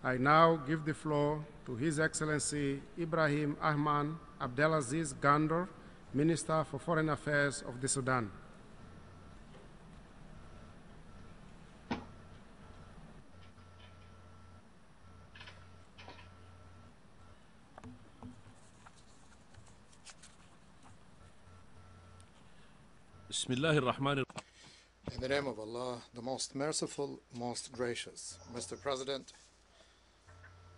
I now give the floor to His Excellency Ibrahim Ahmad Abdelaziz Gandor, Minister for Foreign Affairs of the Sudan. In the name of Allah, the most merciful, most gracious, Mr. President,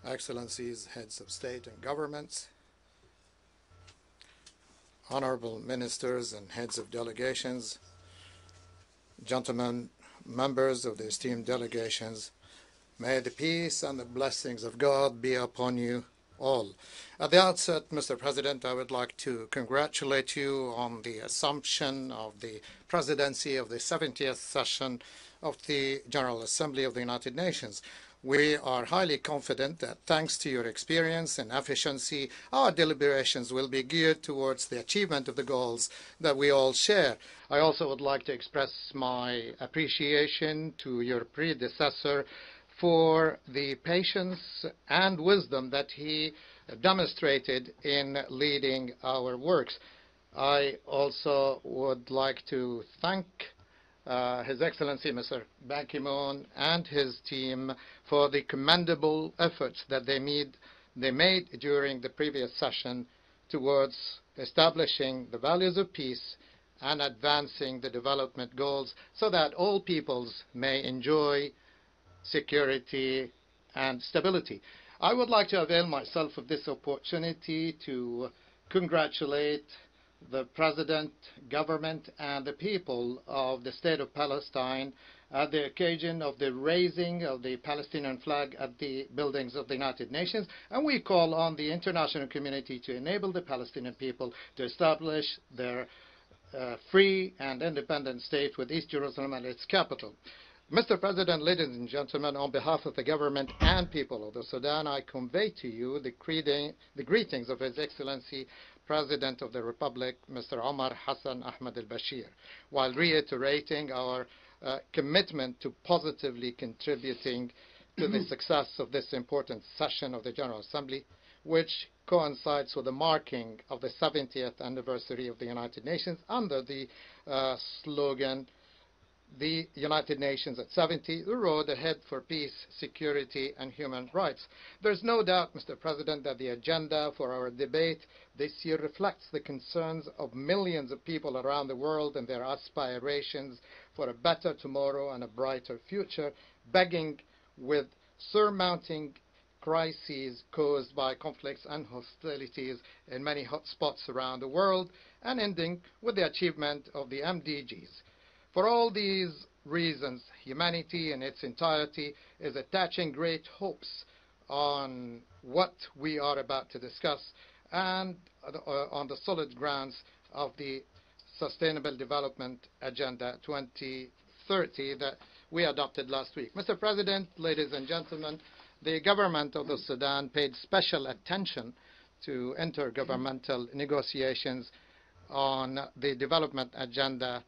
Excellencies, heads of state and governments, honorable ministers and heads of delegations, gentlemen, members of the esteemed delegations, may the peace and the blessings of God be upon you all. At the outset, Mr. President, I would like to congratulate you on the assumption of the presidency of the 70th session of the General Assembly of the United Nations. We are highly confident that thanks to your experience and efficiency, our deliberations will be geared towards the achievement of the goals that we all share. I also would like to express my appreciation to your predecessor for the patience and wisdom that he demonstrated in leading our works. I also would like to thank His Excellency Mr. Ban Ki-moon and his team for the commendable efforts that they made during the previous session towards establishing the values of peace and advancing the development goals so that all peoples may enjoy security and stability. I would like to avail myself of this opportunity to congratulate the President, government, and the people of the State of Palestine at the occasion of the raising of the Palestinian flag at the buildings of the United Nations, and we call on the international community to enable the Palestinian people to establish their free and independent state with East Jerusalem as its capital. Mr. President, ladies and gentlemen, on behalf of the government and people of the Sudan, I convey to you the greetings of His Excellency President of the Republic, Mr. Omar Hassan Ahmad al-Bashir, while reiterating our commitment to positively contributing to the success of this important session of the General Assembly, which coincides with the marking of the 70th anniversary of the United Nations under the slogan, "The United Nations at 70, the road ahead for peace, security, and human rights." There's no doubt, Mr. President, that the agenda for our debate this year reflects the concerns of millions of people around the world and their aspirations for a better tomorrow and a brighter future, beginning with surmounting crises caused by conflicts and hostilities in many hotspots around the world, and ending with the achievement of the MDGs. For all these reasons, humanity in its entirety is attaching great hopes on what we are about to discuss and on the solid grounds of the Sustainable Development Agenda 2030 that we adopted last week. Mr. President, ladies and gentlemen, the government of the Sudan paid special attention to intergovernmental negotiations on the development agenda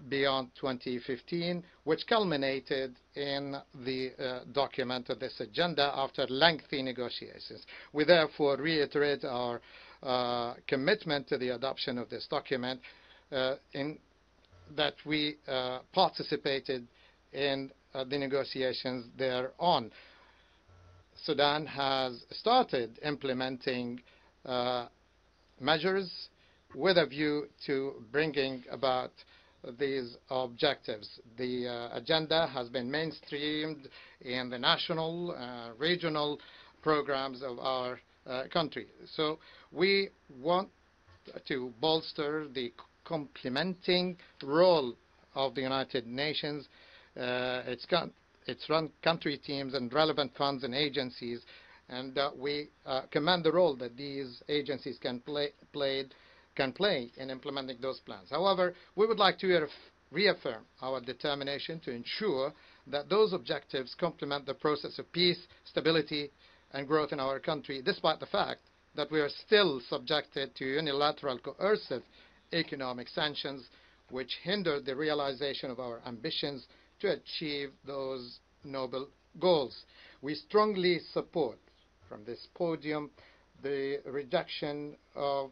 beyond 2015, which culminated in the document of this agenda after lengthy negotiations. We therefore reiterate our commitment to the adoption of this document in that we participated in the negotiations thereon. Sudan has started implementing measures with a view to bringing about these objectives. The agenda has been mainstreamed in the national, regional programs of our country. So we want to bolster the complementing role of the United Nations, its country teams and relevant funds and agencies, and we commend the role that these agencies can play in implementing those plans. However, we would like to reaffirm our determination to ensure that those objectives complement the process of peace, stability, and growth in our country, despite the fact that we are still subjected to unilateral coercive economic sanctions which hinder the realization of our ambitions to achieve those noble goals. We strongly support, from this podium, the reduction of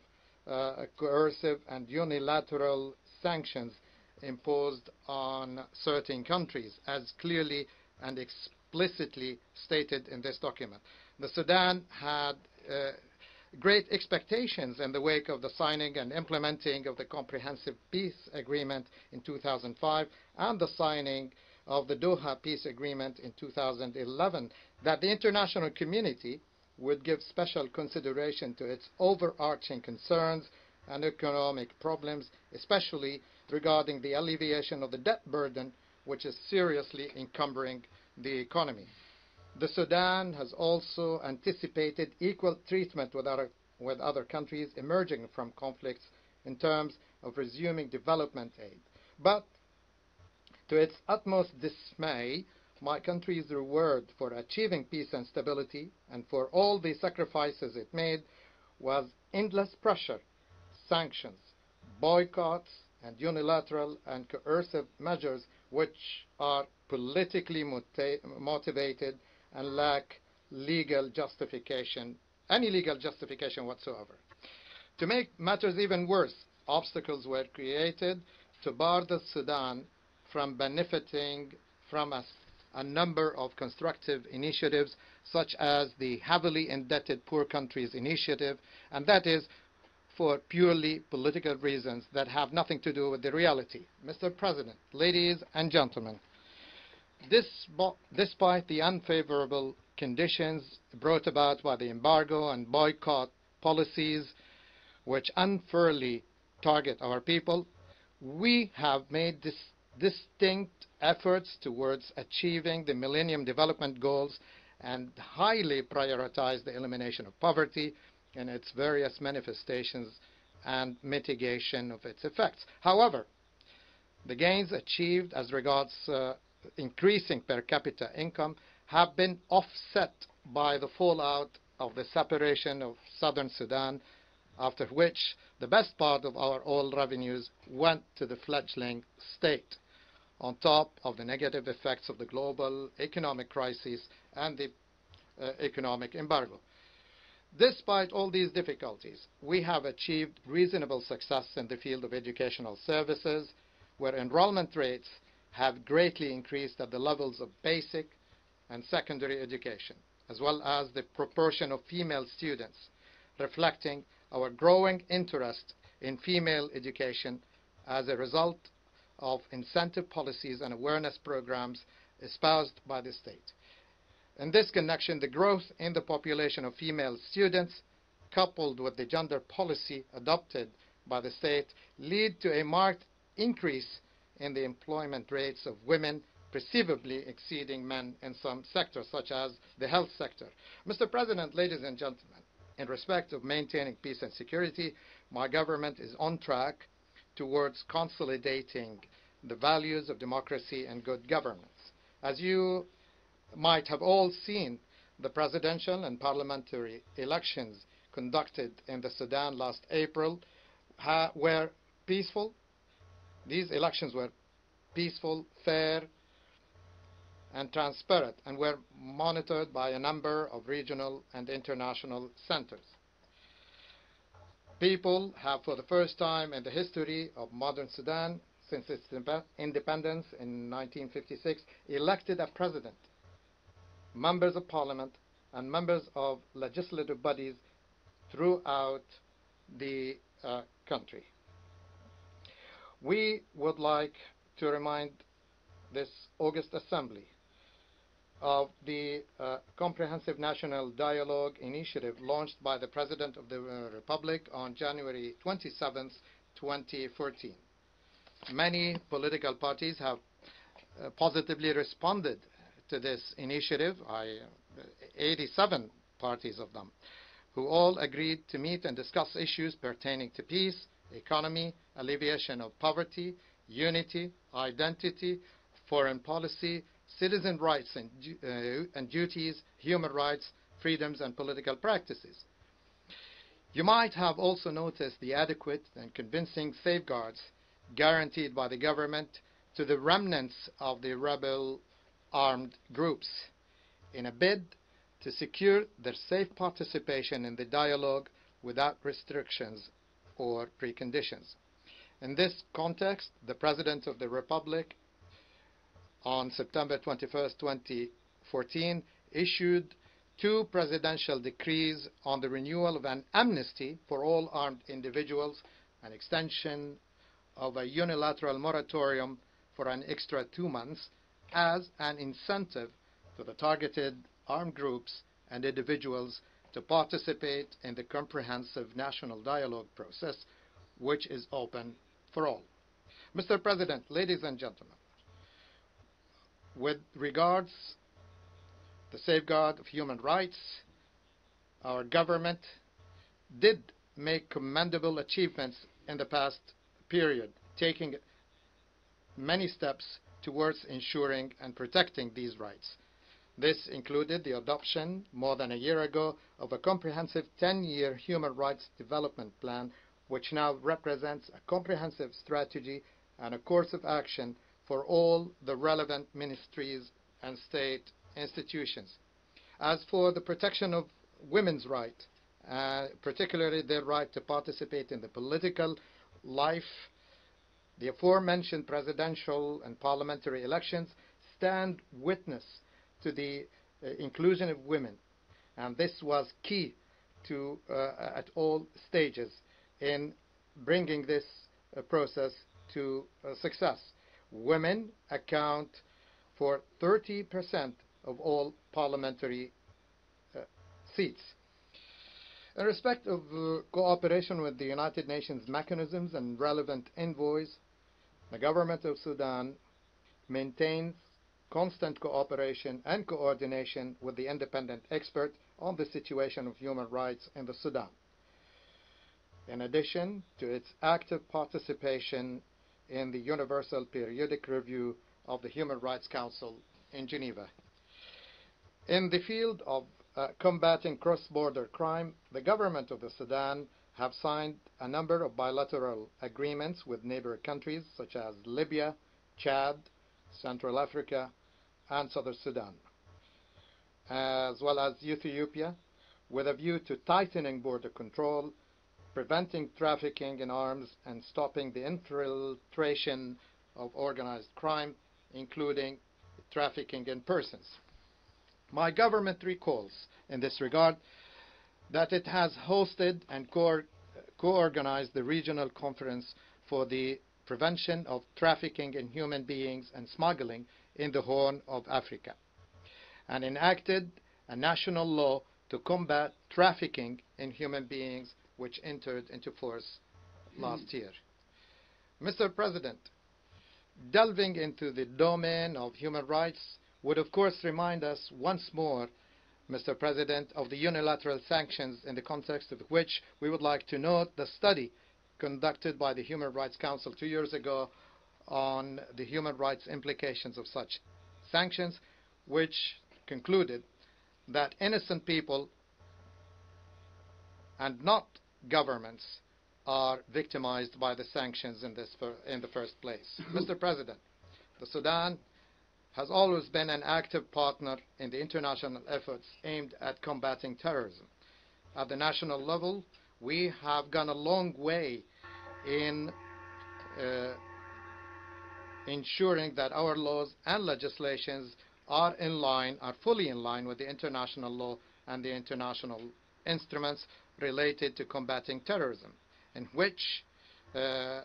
coercive and unilateral sanctions imposed on certain countries, as clearly and explicitly stated in this document. The Sudan had great expectations in the wake of the signing and implementing of the Comprehensive Peace Agreement in 2005 and the signing of the Doha Peace Agreement in 2011, that the international community would give special consideration to its overarching concerns and economic problems, especially regarding the alleviation of the debt burden, which is seriously encumbering the economy. The Sudan has also anticipated equal treatment with other countries emerging from conflicts in terms of resuming development aid. But to its utmost dismay, my country's reward for achieving peace and stability and for all the sacrifices it made was endless pressure, sanctions, boycotts, and unilateral and coercive measures which are politically motivated and lack legal justification, any legal justification whatsoever. To make matters even worse, obstacles were created to bar the Sudan from benefiting from a number of constructive initiatives, such as the heavily indebted poor countries initiative, and that is for purely political reasons that have nothing to do with the reality. Mr. President, ladies and gentlemen, despite the unfavorable conditions brought about by the embargo and boycott policies which unfairly target our people, we have made distinct efforts towards achieving the Millennium Development Goals and highly prioritize the elimination of poverty in its various manifestations and mitigation of its effects. However, the gains achieved as regards increasing per capita income have been offset by the fallout of the separation of southern Sudan, after which the best part of our oil revenues went to the fledgling state, on top of the negative effects of the global economic crisis and the economic embargo. Despite all these difficulties, we have achieved reasonable success in the field of educational services, where enrollment rates have greatly increased at the levels of basic and secondary education, as well as the proportion of female students, reflecting our growing interest in female education as a result of incentive policies and awareness programs espoused by the state. In this connection, the growth in the population of female students, coupled with the gender policy adopted by the state, lead to a marked increase in the employment rates of women, perceivably exceeding men in some sectors, such as the health sector. Mr. President, ladies and gentlemen, in respect of maintaining peace and security, my government is on track towards consolidating the values of democracy and good governance. As you might have all seen, the presidential and parliamentary elections conducted in the Sudan last April were peaceful. These elections were peaceful, fair, and transparent, and were monitored by a number of regional and international centers. People have, for the first time in the history of modern Sudan, since its independence in 1956, elected a president, members of parliament, and members of legislative bodies throughout the country. We would like to remind this august assembly of the Comprehensive National Dialogue Initiative launched by the President of the Republic on January 27, 2014. Many political parties have positively responded to this initiative, 87 parties of them, who all agreed to meet and discuss issues pertaining to peace, economy, alleviation of poverty, unity, identity, foreign policy, citizen rights and duties, human rights, freedoms, and political practices. You might have also noticed the adequate and convincing safeguards guaranteed by the government to the remnants of the rebel armed groups, in a bid to secure their safe participation in the dialogue without restrictions or preconditions. In this context, the President of the Republic on September 21, 2014, issued two presidential decrees on the renewal of an amnesty for all armed individuals, an extension of a unilateral moratorium for an extra 2 months as an incentive to the targeted armed groups and individuals to participate in the comprehensive national dialogue process, which is open for all. Mr. President, ladies and gentlemen, with regards to the safeguard of human rights, our government did make commendable achievements in the past period, taking many steps towards ensuring and protecting these rights. This included the adoption, more than a year ago, of a comprehensive 10-year human rights development plan, which now represents a comprehensive strategy and a course of action for all the relevant ministries and state institutions. As for the protection of women's rights, particularly their right to participate in the political life, the aforementioned presidential and parliamentary elections stand witness to the inclusion of women, and this was key to at all stages in bringing this process to success. Women account for 30% of all parliamentary seats. In respect of cooperation with the United Nations mechanisms and relevant envoys, the government of Sudan maintains constant cooperation and coordination with the independent expert on the situation of human rights in the Sudan, in addition to its active participation in the Universal Periodic Review of the Human Rights Council in Geneva. In the field of combating cross-border crime, the government of the Sudan have signed a number of bilateral agreements with neighbor countries such as Libya, Chad, Central Africa, and Southern Sudan, as well as Ethiopia, with a view to tightening border control, preventing trafficking in arms, and stopping the infiltration of organized crime, including trafficking in persons. My government recalls in this regard that it has hosted and co-organized the regional conference for the prevention of trafficking in human beings and smuggling in the Horn of Africa, and enacted a national law to combat trafficking in human beings, which entered into force last year. Mr. President, delving into the domain of human rights would of course remind us once more, Mr. President, of the unilateral sanctions, in the context of which we would like to note the study conducted by the Human Rights Council 2 years ago on the human rights implications of such sanctions, which concluded that innocent people and not governments are victimized by the sanctions in the first place. Mr. President, the Sudan has always been an active partner in the international efforts aimed at combating terrorism. At the national level, we have gone a long way in ensuring that our laws and legislations are fully in line with the international law and the international instruments related to combating terrorism, in which the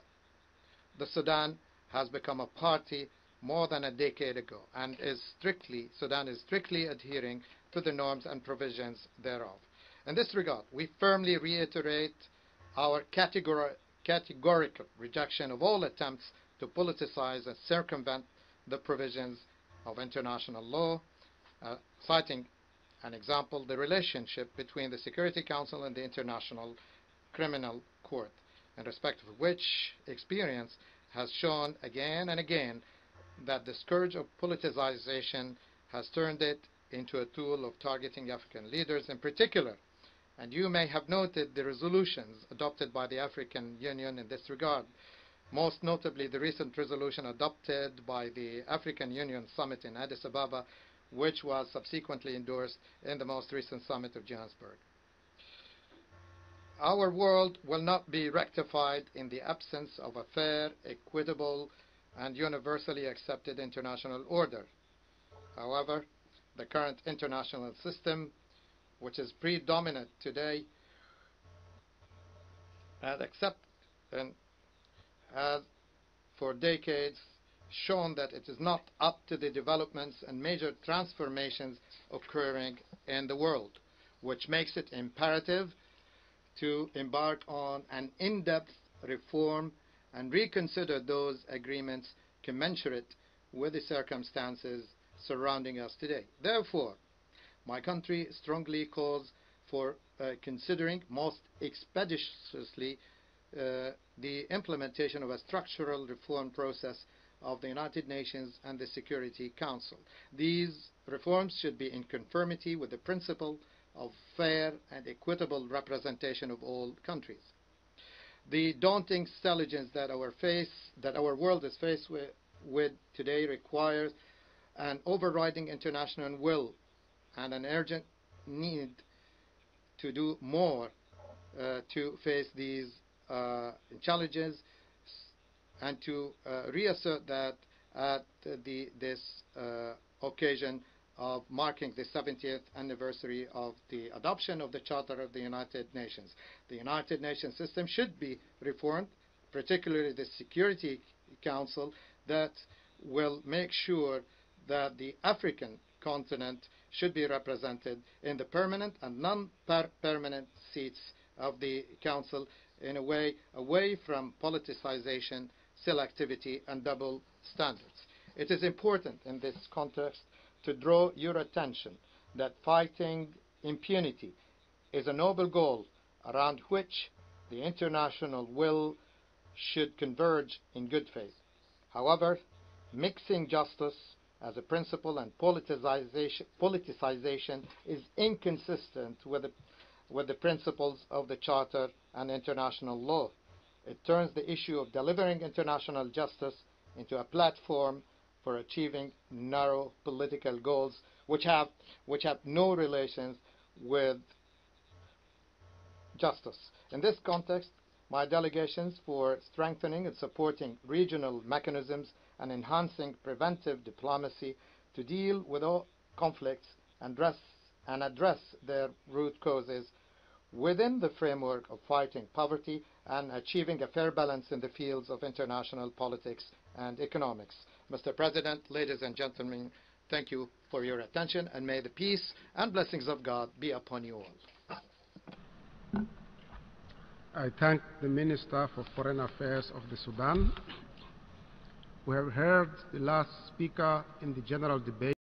Sudan has become a party more than a decade ago, and Sudan is strictly adhering to the norms and provisions thereof. In this regard, we firmly reiterate our categorical rejection of all attempts to politicize and circumvent the provisions of international law, citing an example, the relationship between the Security Council and the International Criminal Court, in respect of which experience has shown again and again that the scourge of politicization has turned it into a tool of targeting African leaders in particular. And you may have noted the resolutions adopted by the African Union in this regard, most notably the recent resolution adopted by the African Union Summit in Addis Ababa, which was subsequently endorsed in the most recent summit of Johannesburg. Our world will not be rectified in the absence of a fair, equitable, and universally accepted international order. However, the current international system, which is predominant today, has for decades shown that it is not up to the developments and major transformations occurring in the world, which makes it imperative to embark on an in-depth reform and reconsider those agreements commensurate with the circumstances surrounding us today. Therefore, my country strongly calls for considering most expeditiously the implementation of a structural reform process of the United Nations and the Security Council. These reforms should be in conformity with the principle of fair and equitable representation of all countries. The daunting challenges that our world is faced with today requires an overriding international will and an urgent need to do more to face these challenges and to reassert that at this occasion of marking the 70th anniversary of the adoption of the Charter of the United Nations. The United Nations system should be reformed, particularly the Security Council, that will make sure that the African continent should be represented in the permanent and non-permanent seats of the Council in a way away from politicization, selectivity, and double standards. It is important in this context to draw your attention that fighting impunity is a noble goal around which the international will should converge in good faith. However, mixing justice as a principle and politicization is inconsistent with the principles of the Charter and international law. It turns the issue of delivering international justice into a platform for achieving narrow political goals which have no relations with justice. In this context, my delegations for strengthening and supporting regional mechanisms and enhancing preventive diplomacy to deal with all conflicts and address their root causes within the framework of fighting poverty and achieving a fair balance in the fields of international politics and economics. Mr. President, ladies and gentlemen, thank you for your attention, and may the peace and blessings of God be upon you all. I thank the Minister for Foreign Affairs of the Sudan. We have heard the last speaker in the general debate.